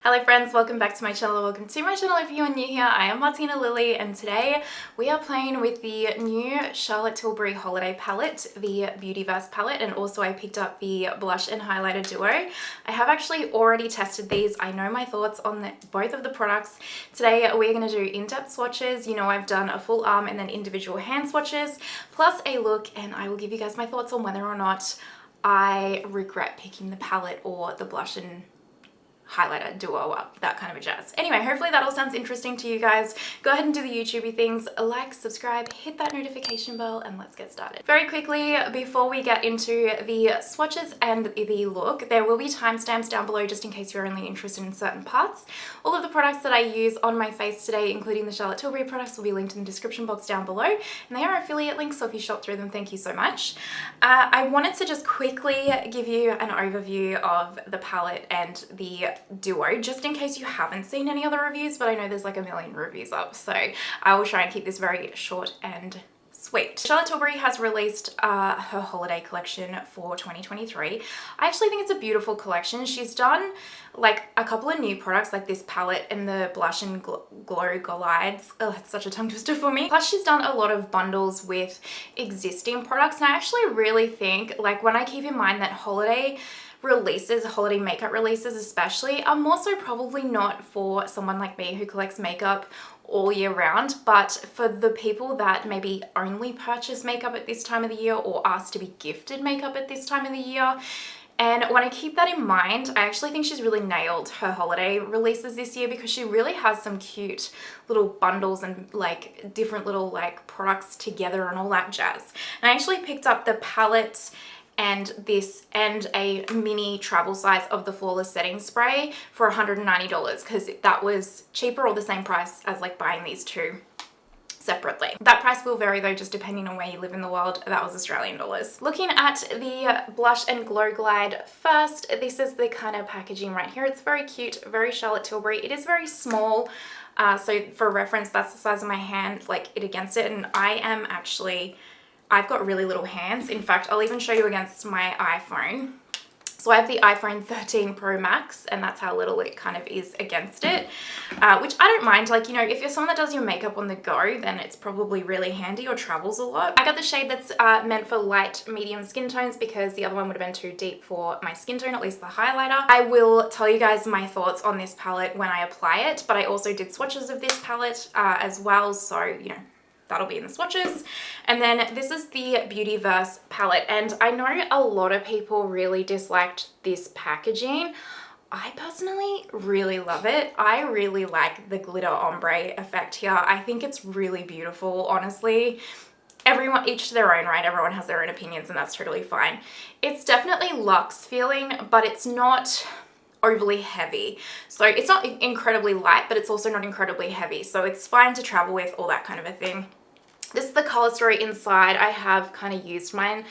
Hello friends, welcome back to my channel. Welcome to my channel if you are new here. I am Martina Lily and today we are playing with the new Charlotte Tilbury Holiday palette, the Beautyverse palette, and also I picked up the blush and highlighter duo. I have actually already tested these. I know my thoughts on both of the products. Today we're going to do in-depth swatches. You know, I've done a full arm and then individual hand swatches, plus a look, and I will give you guys my thoughts on whether or not I regret picking the palette or the blush and highlighter duo up, that kind of a jazz. Anyway, hopefully that all sounds interesting to you guys. Go ahead and do the YouTubey things, like, subscribe, hit that notification bell, and let's get started. Very quickly, before we get into the swatches and the look, there will be timestamps down below just in case you're only interested in certain parts. All of the products that I use on my face today, including the Charlotte Tilbury products, will be linked in the description box down below, and they are affiliate links, so if you shop through them, thank you so much. I wanted to just quickly give you an overview of the palette and the duo, just in case you haven't seen any other reviews, but I know there's like a million reviews up, so I will try and keep this very short and sweet. Charlotte Tilbury has released her holiday collection for 2023. I actually think it's a beautiful collection. She's done like a couple of new products like this palette and the blush and glow glides. Oh, it's such a tongue twister for me. Plus she's done a lot of bundles with existing products, and I actually really think, like, when I keep in mind that holiday makeup releases especially, are more so probably not for someone like me who collects makeup all year round, but for the people that maybe only purchase makeup at this time of the year or ask to be gifted makeup at this time of the year. And when I keep that in mind, I actually think she's really nailed her holiday releases this year, because she really has some cute little bundles and like different little like products together and all that jazz. And I actually picked up the palette and this and a mini travel size of the Flawless Setting Spray for $190, because that was cheaper or the same price as like buying these two separately. That price will vary though, just depending on where you live in the world. That was Australian dollars. Looking at the blush and glow glide first, this is the kind of packaging right here. It's very cute, very Charlotte Tilbury. It is very small, so for reference, that's the size of my hand, like it against it, and I've got really little hands. In fact, I'll even show you against my iPhone. So I have the iPhone 13 Pro Max, and that's how little it kind of is against it, which I don't mind. Like, you know, if you're someone that does your makeup on the go, then it's probably really handy, or travels a lot. I got the shade that's meant for light, medium skin tones, because the other one would have been too deep for my skin tone, at least the highlighter. I will tell you guys my thoughts on this palette when I apply it, but I also did swatches of this palette as well, so, you know, that'll be in the swatches. And then this is the Beautyverse palette, and I know a lot of people really disliked this packaging. I personally really love it. I really like the glitter ombre effect here. I think it's really beautiful, honestly. Everyone, each to their own, right? Everyone has their own opinions, and that's totally fine. It's definitely luxe feeling, but it's not overly heavy. So it's not incredibly light, but it's also not incredibly heavy. So it's fine to travel with, all that kind of a thing. This is the color story inside. I have kind of used mine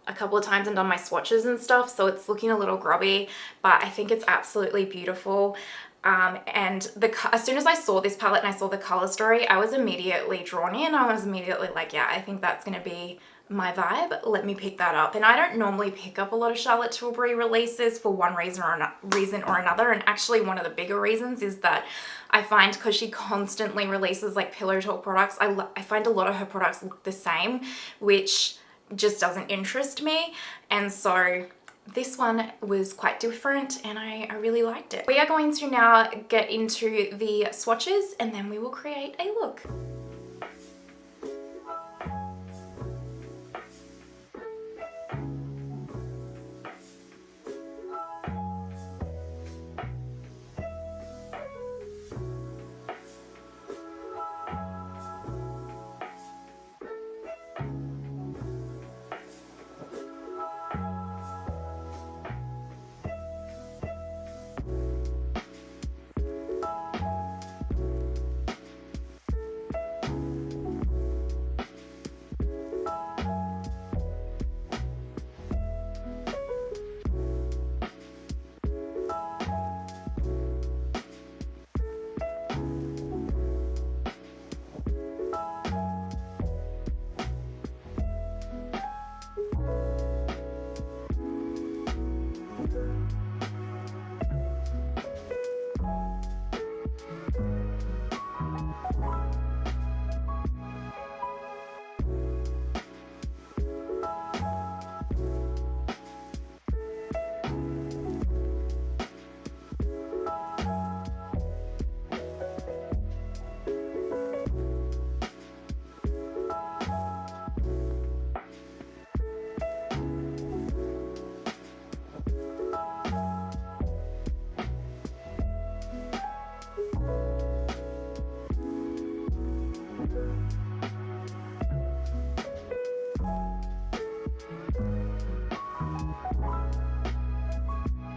a couple of times and done my swatches and stuff, so it's looking a little grubby, but I think it's absolutely beautiful. And as soon as I saw this palette and I saw the color story, I was immediately drawn in. I was immediately like, yeah, I think that's going to be my vibe. Let me pick that up. And I don't normally pick up a lot of Charlotte Tilbury releases for one reason or another. And actually one of the bigger reasons is that I find, because she constantly releases like pillow talk products, I find a lot of her products look the same, which just doesn't interest me. And so this one was quite different, and I really liked it. We are going to now get into the swatches, and then we will create a look.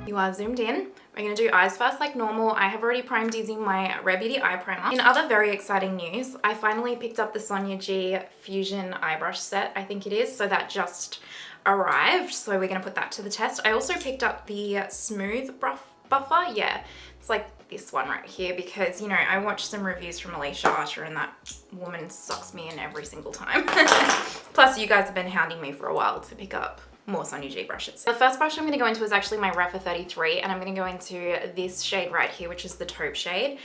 You are zoomed in. We're going to do eyes first like normal. I have already primed using my Rare Beauty eye primer. In other very exciting news, I finally picked up the Sonia G Fusion eye brush set, I think it is. So that just arrived. So we're going to put that to the test. I also picked up the Smooth Buffer. Yeah, it's like this one right here because, you know, I watched some reviews from Alicia Archer and that woman sucks me in every single time. Plus, you guys have been hounding me for a while to pick up more Sonia G brushes. The first brush I'm going to go into is actually my Refa 33, and I'm going to go into this shade right here, which is the taupe shade.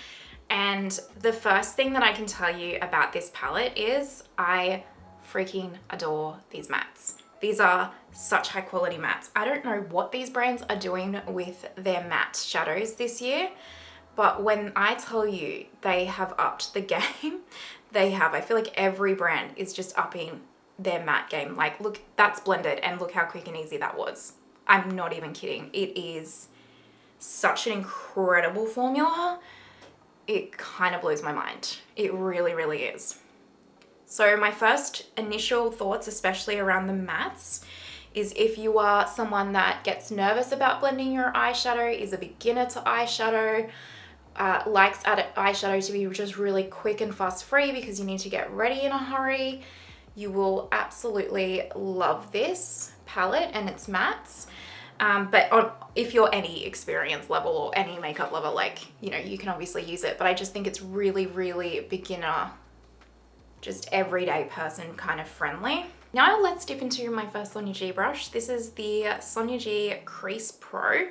And the first thing that I can tell you about this palette is I freaking adore these mattes. These are such high quality mattes. I don't know what these brands are doing with their matte shadows this year, but when I tell you they have upped the game, they have. I feel like every brand is just upping their matte game. Like, look, that's blended and look how quick and easy that was. I'm not even kidding. It is such an incredible formula. It kind of blows my mind. It really, really is. So my first initial thoughts, especially around the mattes, is if you are someone that gets nervous about blending your eyeshadow, is a beginner to eyeshadow, likes eyeshadow to be just really quick and fuss free because you need to get ready in a hurry, you will absolutely love this palette and its mattes. But if you're any experience level or any makeup level, like, you know, you can obviously use it, but I just think it's really, really beginner, just everyday person kind of friendly. Now let's dip into my first Sonia G brush. This is the Sonia G Crease Pro,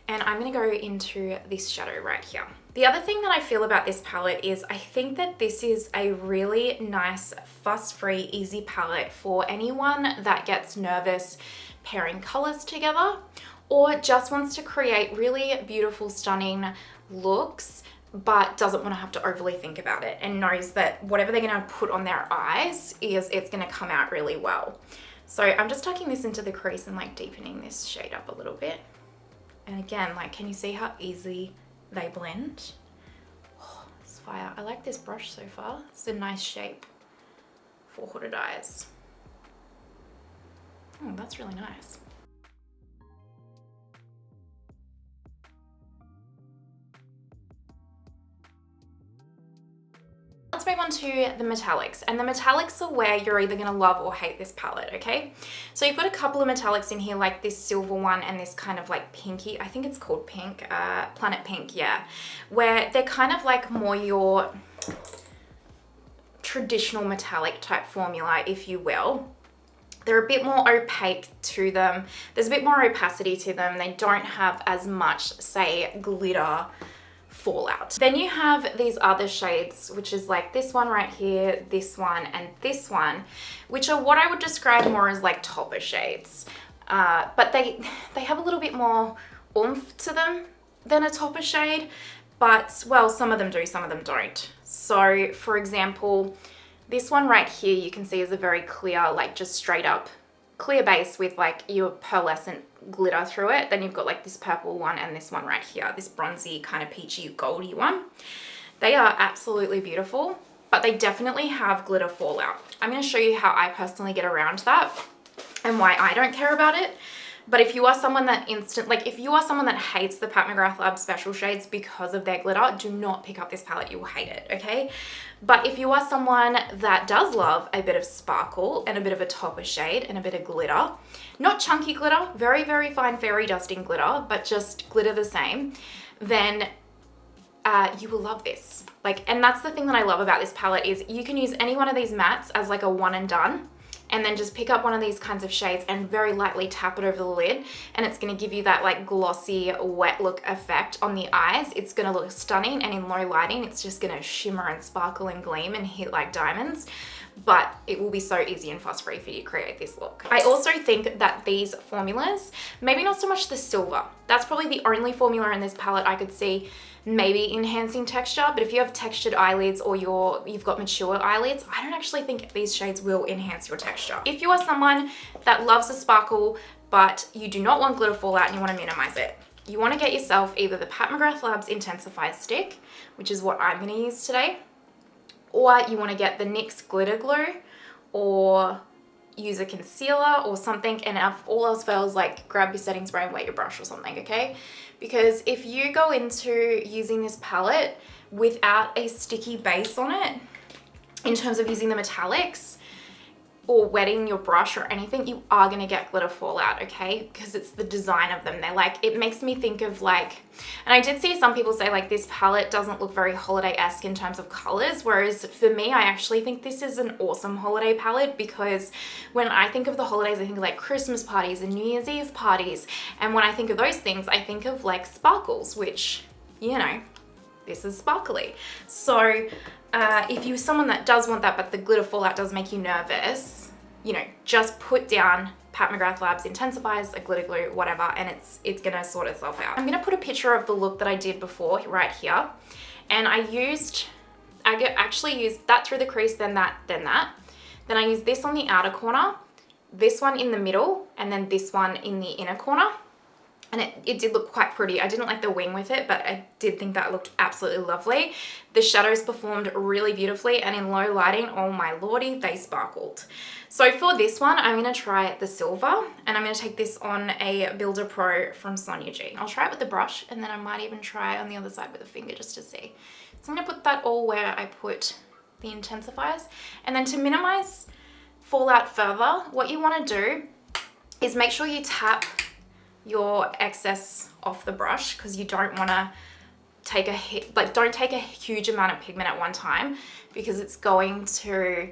and I'm gonna go into this shadow right here. The other thing that I feel about this palette is I think that this is a really nice, fuss-free, easy palette for anyone that gets nervous pairing colors together or just wants to create really beautiful, stunning looks but doesn't want to have to overly think about it and knows that whatever they're going to put on their eyes it's going to come out really well. So I'm just tucking this into the crease and like deepening this shade up a little bit. And again, like, can you see how easy they blend? Oh, it's fire. I like this brush so far. It's a nice shape for hooded eyes. Oh, that's really nice. Let's move on to the metallics, and the metallics are where you're either going to love or hate this palette, okay? So you've got a couple of metallics in here, like this silver one and this kind of like pinky, I think it's called pink, Planet Pink, yeah, where they're kind of like more your traditional metallic type formula, if you will. They're a bit more opaque to them. There's a bit more opacity to them. They don't have as much, say, glitter fallout. Then you have these other shades, which is like this one right here, this one, and this one, which are what I would describe more as like topper shades. But they have a little bit more oomph to them than a topper shade, but, well, some of them do, some of them don't. So, for example, this one right here you can see is a very clear, like just straight up clear base with like your pearlescent glitter through it. Then you've got like this purple one and this one right here, this bronzy kind of peachy goldy one. They are absolutely beautiful, but they definitely have glitter fallout. I'm going to show you how I personally get around that and why I don't care about it. But if you are someone that if you are someone that hates the Pat McGrath Lab special shades because of their glitter, do not pick up this palette, you will hate it, okay? But if you are someone that does love a bit of sparkle and a bit of a topper shade and a bit of glitter, not chunky glitter, very, very fine fairy dusting glitter, but just glitter the same, then you will love this. And that's the thing that I love about this palette is you can use any one of these mattes as like a one and done, and then just pick up one of these kinds of shades and very lightly tap it over the lid, and it's going to give you that like glossy wet look effect on the eyes. It's going to look stunning, and in low lighting it's just going to shimmer and sparkle and gleam and hit like diamonds, but it will be so easy and fuss free for you to create this look. I also think that these formulas, maybe not so much the silver, that's probably the only formula in this palette I could see maybe enhancing texture, but if you have textured eyelids or you've got mature eyelids, I don't actually think these shades will enhance your texture. If you are someone that loves a sparkle, but you do not want glitter fallout and you want to minimize it, you want to get yourself either the Pat McGrath Labs Intensifeyes stick, which is what I'm going to use today, or you want to get the NYX Glitter Glue, or use a concealer or something, and if all else fails, like grab your setting spray and wet your brush or something, okay? because if you go into using this palette without a sticky base on it, in terms of using the metallics or wetting your brush or anything, you are going to get glitter fallout, okay? Because it's the design of them. They're like, it makes me think of like, and I did see some people say like this palette doesn't look very holiday-esque in terms of colors, whereas for me, I actually think this is an awesome holiday palette, because when I think of the holidays, I think of like Christmas parties and New Year's Eve parties. And when I think of those things, I think of like sparkles, which, you know, this is sparkly. So if you're someone that does want that, but the glitter fallout does make you nervous, you know, just put down Pat McGrath Labs Intensifeyes, a glitter glue, whatever, and it's gonna sort itself out. I'm gonna put a picture of the look that I did before right here. And I actually used that through the crease, then that. Then I used this on the outer corner, this one in the middle, and then this one in the inner corner. And it did look quite pretty. I didn't like the wing with it, but I did think that looked absolutely lovely. The shadows performed really beautifully, and in low lighting, oh my lordy, they sparkled. So for this one, I'm gonna try the silver, and I'm gonna take this on a Builder Pro from Sonia G. I'll try it with the brush, and then I might even try on the other side with a finger just to see. So I'm gonna put that all where I put the intensifiers. And then to minimize fallout further, what you wanna do is make sure you tap your excess off the brush, because you don't want to take a hit, like don't take a huge amount of pigment at one time, because it's going to,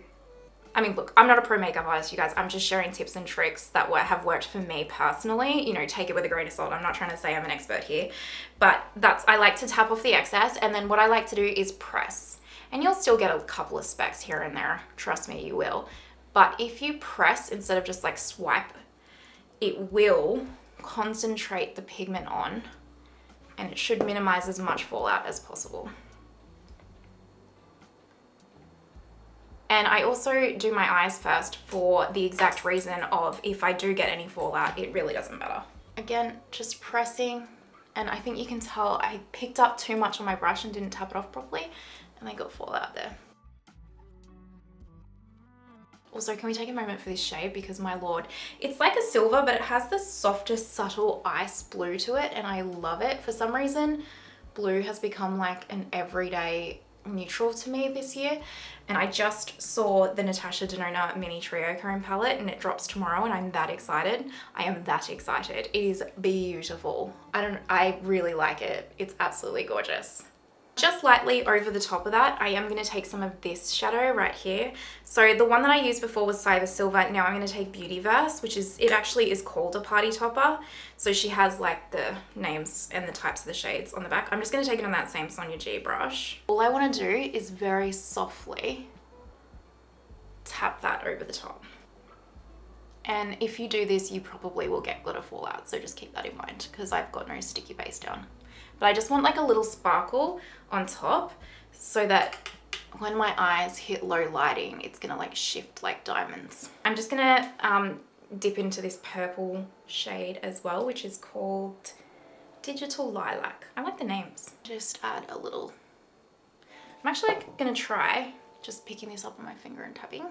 I mean, look, I'm not a pro makeup artist, you guys. I'm just sharing tips and tricks that have worked for me personally. You know, take it with a grain of salt. I'm not trying to say I'm an expert here, but I like to tap off the excess, and then what I like to do is press. And you'll still get a couple of specks here and there, trust me, you will. But if you press instead of just like swipe, it will concentrate the pigment on, and it should minimize as much fallout as possible. And I also do my eyes first for the exact reason of, if I do get any fallout, it really doesn't matter. Again, just pressing, and I think you can tell I picked up too much on my brush and didn't tap it off properly, and I got fallout there. Also, can we take a moment for this shade, because my lord, it's like a silver, but it has this softest, subtle ice blue to it, and I love it. For some reason, blue has become like an everyday neutral to me this year. And I just saw the Natasha Denona Mini Trio Chrome palette, and it drops tomorrow, and I'm that excited. I am that excited. It is beautiful. I really like it. It's absolutely gorgeous. Just lightly over the top of that, I am going to take some of this shadow right here. So the one that I used before was Cyber Silver. Now I'm going to take Beautyverse, which is, it actually is called a party topper. So she has like the names and the types of the shades on the back. I'm just going to take it on that same Sonia G brush. All I want to do is very softly tap that over the top. And if you do this, you probably will get glitter fallout. So just keep that in mind, because I've got no sticky base down. But I just want like a little sparkle on top, so that when my eyes hit low lighting, it's gonna like shift like diamonds. I'm just gonna dip into this purple shade as well, which is called Digital Lilac. I like the names. Just add a little. I'm actually gonna try just picking this up on my finger and tapping,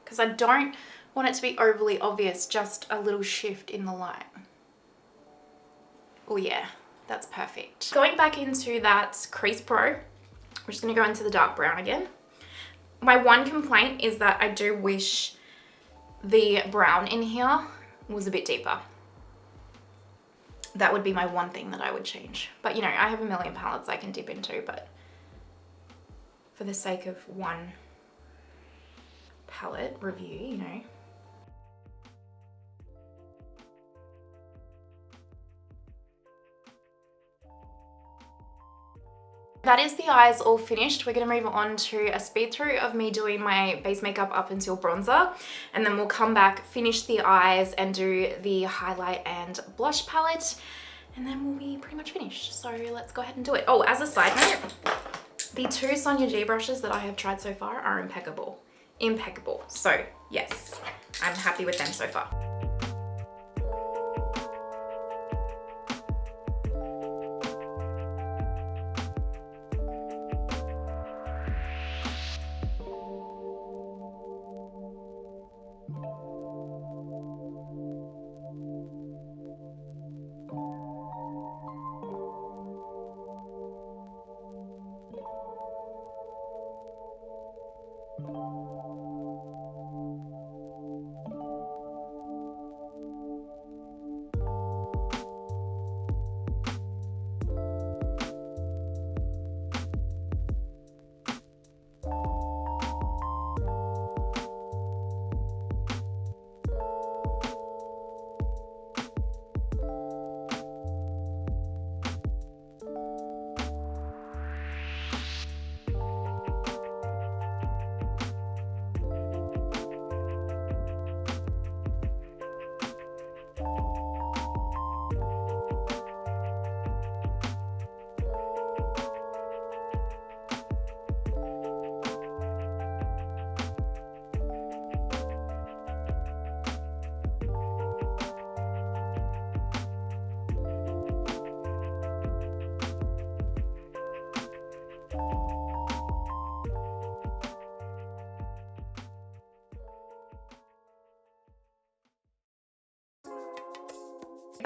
because I don't want it to be overly obvious, just a little shift in the light. Oh yeah, that's perfect. Going back into that Crease Pro, we're just gonna go into the dark brown again. My one complaint is that I do wish the brown in here was a bit deeper. That would be my one thing that I would change. But you know, I have a million palettes I can dip into, but for the sake of one palette review, you know. That is the eyes all finished. We're going to move on to a speed through of me doing my base makeup up until bronzer, and then we'll come back, finish the eyes, and do the highlight and blush palette, and then we'll be pretty much finished. So let's go ahead and do it. Oh, as a side note, the two Sonia G brushes that I have tried so far are impeccable. Impeccable. So yes, I'm happy with them so far.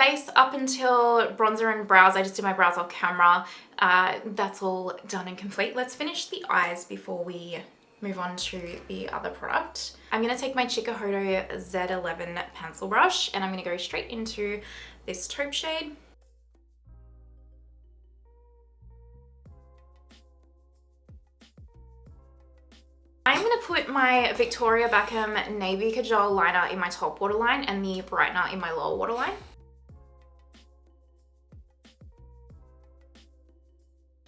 face up until bronzer and brows. I just did my brows off camera. That's all done and complete. Let's finish the eyes before we move on to the other product. I'm going to take my Chikuhodo Z11 pencil brush and I'm going to go straight into this taupe shade. I'm going to put my Victoria Beckham Navy Kajal liner in my top waterline and the Brightener in my lower waterline.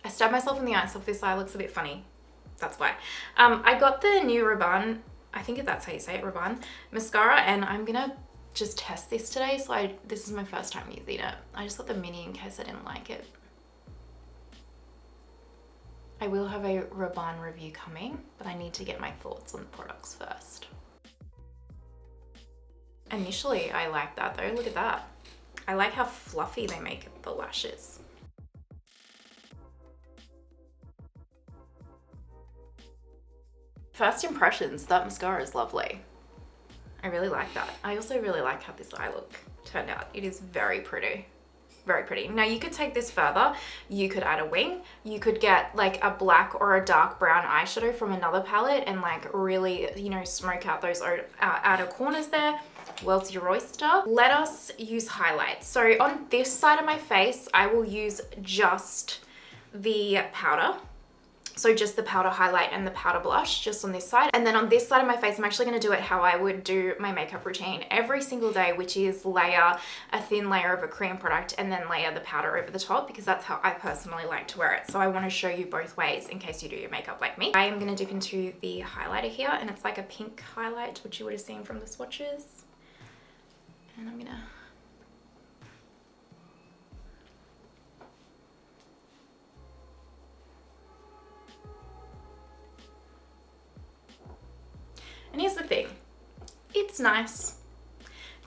I stabbed myself in the eye, so if this eye looks a bit funny, that's why. I got the new Rabanne, I think that's how you say it, Rabanne mascara, and I'm going to just test this today. So this is my first time using it. I just got the mini in case I didn't like it. I will have a Rabanne review coming, but I need to get my thoughts on the products first. Initially, I like that though. Look at that. I like how fluffy they make the lashes. First impressions, that mascara is lovely. I really like that. I also really like how this eye look turned out. It is very pretty. Very pretty. Now you could take this further. You could add a wing. You could get like a black or a dark brown eyeshadow from another palette and like really, you know, smoke out those outer corners there. World's your oyster. Let us use highlights. So on this side of my face, I will use just the powder. So just the powder highlight and the powder blush just on this side. And then on this side of my face, I'm actually going to do it how I would do my makeup routine every single day, which is layer a thin layer of a cream product and then layer the powder over the top, because that's how I personally like to wear it. So I want to show you both ways in case you do your makeup like me. I am going to dip into the highlighter here, and it's like a pink highlight, which you would have seen from the swatches. And I'm going to... And here's the thing, it's nice.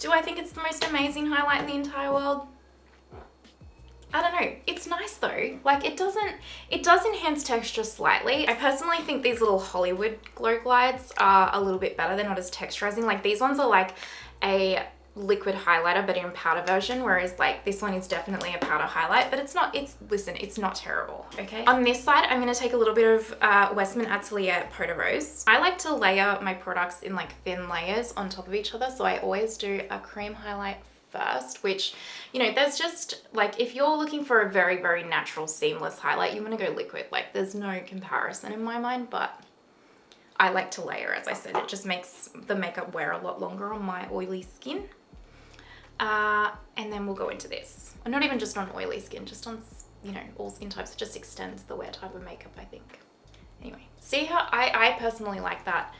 Do I think it's the most amazing highlight in the entire world? I don't know, it's nice though. Like it does enhance texture slightly. I personally think these little Hollywood glow glides are a little bit better. They're not as texturizing. Like these ones are like a liquid highlighter but in powder version, whereas like this one is definitely a powder highlight, but it's not terrible. Okay, on this side I'm going to take a little bit of Westman Atelier Peau de Rose. I like to layer my products in like thin layers on top of each other, so I always do a cream highlight first, which, you know, there's just like, if you're looking for a very, very natural seamless highlight, you want to go liquid. Like there's no comparison in my mind, but I like to layer. As I said, it just makes the makeup wear a lot longer on my oily skin. And then we'll go into this. And not even just on oily skin, just on, you know, all skin types. It just extends the wear type of makeup, I think. Anyway, see how I personally like that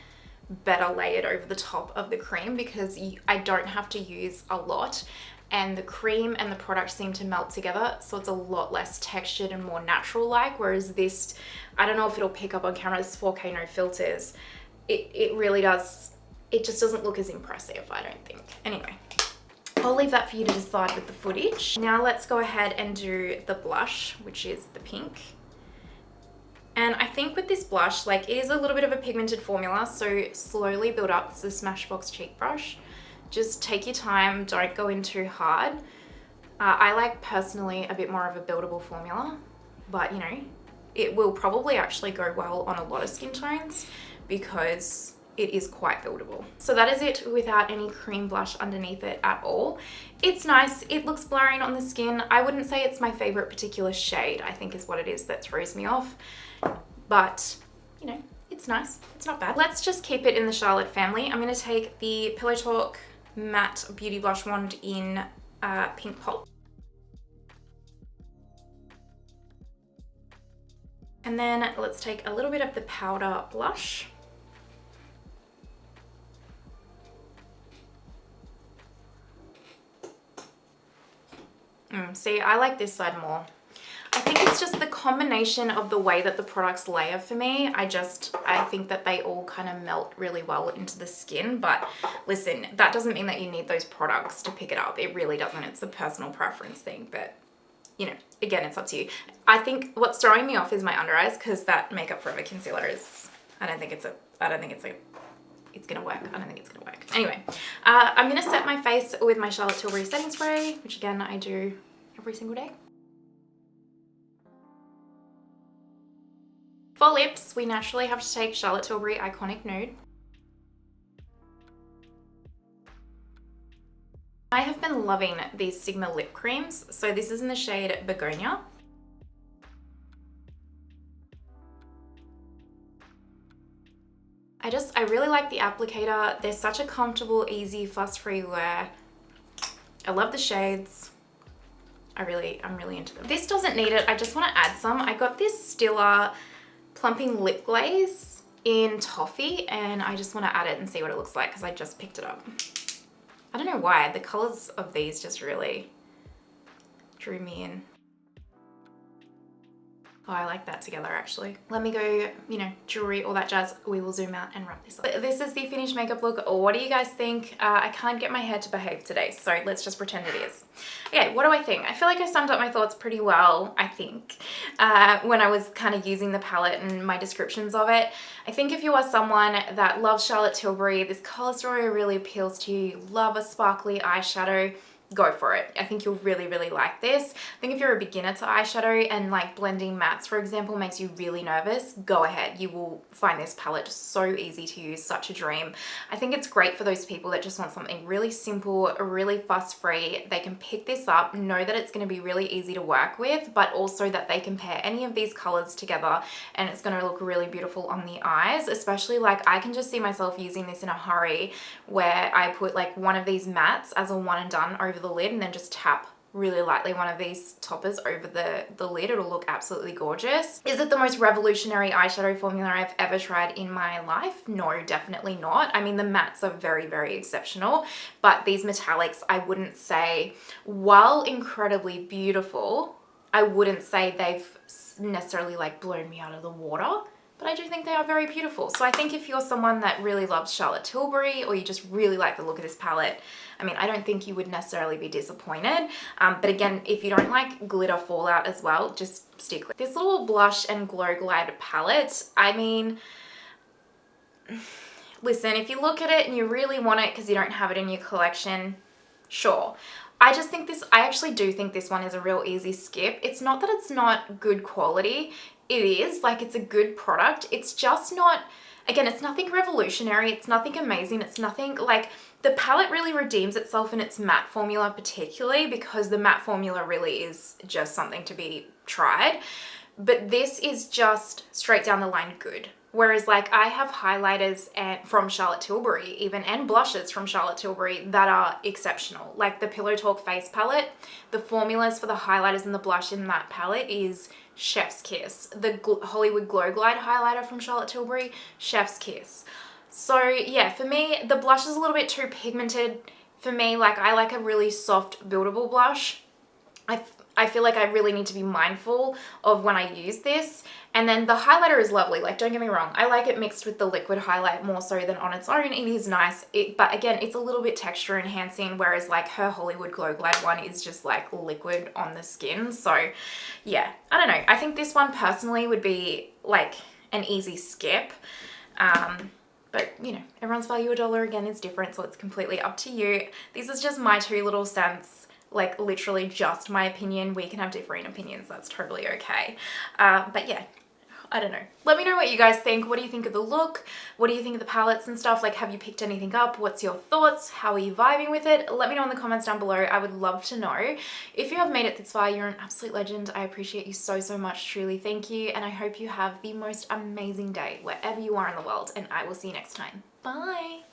better layered over the top of the cream, because I don't have to use a lot, and the cream and the product seem to melt together, so it's a lot less textured and more natural like, whereas this, I don't know if it'll pick up on camera, it's 4K no filters. It really does, it just doesn't look as impressive, I don't think. Anyway, I'll leave that for you to decide with the footage. Now let's go ahead and do the blush, which is the pink. And I think with this blush, like it is a little bit of a pigmented formula, so slowly build up. This is a Smashbox cheek brush. Just take your time, don't go in too hard. I like personally a bit more of a buildable formula, but you know, it will probably actually go well on a lot of skin tones because it is quite buildable. So that is it without any cream blush underneath it at all. It's nice, it looks blurring on the skin. I wouldn't say it's my favorite particular shade, I think is what it is that throws me off. But, you know, it's nice, it's not bad. Let's just keep it in the Charlotte family. I'm gonna take the Pillow Talk Matte Beauty Blush Wand in Pink Pulp. And then let's take a little bit of the powder blush. See, I like this side more. I think it's just the combination of the way that the products layer for me. I think that they all kind of melt really well into the skin, but listen, that doesn't mean that you need those products to pick it up. It really doesn't. It's a personal preference thing, but you know, again, it's up to you. I think what's throwing me off is my under eyes, because that Makeup Forever concealer is, I don't think it's a it's gonna work. I don't think it's gonna work. Anyway, I'm gonna set my face with my Charlotte Tilbury setting spray, which again, I do every single day. For lips, we naturally have to take Charlotte Tilbury Iconic Nude. I have been loving these Sigma lip creams. So this is in the shade Begonia. I really like the applicator. They're such a comfortable, easy, fuss-free wear. I love the shades. I'm really into them. This doesn't need it. I just want to add some. I got this Stila Plumping Lip Glaze in Toffee, and I just want to add it and see what it looks like because I just picked it up. I don't know why. The colors of these just really drew me in. Oh, I like that together actually. Let me go, you know, jewelry, all that jazz. We will zoom out and wrap this up. This is the finished makeup look. What do you guys think? I can't get my hair to behave today, so let's just pretend it is. Okay, what do I think? I feel like I summed up my thoughts pretty well, I think, when I was kind of using the palette and my descriptions of it. I think if you are someone that loves Charlotte Tilbury, this color story really appeals to you, you love a sparkly eyeshadow, go for it. I think you'll really like this. I think if you're a beginner to eyeshadow and like blending mattes, for example, makes you really nervous, go ahead. You will find this palette just so easy to use, such a dream. I think it's great for those people that just want something really simple, really fuss-free. They can pick this up, know that it's going to be really easy to work with, but also that they can pair any of these colors together and it's going to look really beautiful on the eyes. Especially like I can just see myself using this in a hurry where I put like one of these mattes as a one and done over the lid and then just tap really lightly one of these toppers over the lid. It'll look absolutely gorgeous. Is it the most revolutionary eyeshadow formula I've ever tried in my life? No, definitely not. I mean, the mattes are very exceptional, but these metallics, I wouldn't say, while incredibly beautiful, I wouldn't say they've necessarily like blown me out of the water. But I do think they are very beautiful. So I think if you're someone that really loves Charlotte Tilbury or you just really like the look of this palette, I mean, I don't think you would necessarily be disappointed. But again, if you don't like glitter fallout as well, just stick with this little blush and glow glide palette. I mean, listen, if you look at it and you really want it because you don't have it in your collection, sure. I actually do think this one is a real easy skip. It's not that it's not good quality. It is, like, it's a good product. It's just not, again, it's nothing revolutionary. It's nothing amazing. It's nothing like, the palette really redeems itself in its matte formula particularly because the matte formula really is just something to be tried. But this is just straight down the line good. Whereas like I have highlighters from Charlotte Tilbury even and blushes from Charlotte Tilbury that are exceptional. Like the Pillow Talk face palette, the formulas for the highlighters and the blush in that palette is chef's kiss. The Hollywood Glow Glide highlighter from Charlotte Tilbury, chef's kiss. So yeah, for me, the blush is a little bit too pigmented. For me, like I like a really soft buildable blush. I feel like I really need to be mindful of when I use this. And then the highlighter is lovely, like don't get me wrong. I like it mixed with the liquid highlight more so than on its own. It is nice, but again, it's a little bit texture enhancing, whereas like her Hollywood Glow Glide one is just like liquid on the skin. So yeah, I don't know. I think this one personally would be like an easy skip. But you know, everyone's value $1 again is different, so it's completely up to you. This is just my 2 little cents. Like literally just my opinion. We can have differing opinions, that's totally okay. But yeah, I don't know. Let me know what you guys think. What do you think of the look? What do you think of the palettes and stuff? Like, have you picked anything up? What's your thoughts? How are you vibing with it? Let me know in the comments down below. I would love to know. If you have made it this far, you're an absolute legend. I appreciate you so much, truly. Thank you. And I hope you have the most amazing day wherever you are in the world, and I will see you next time. Bye.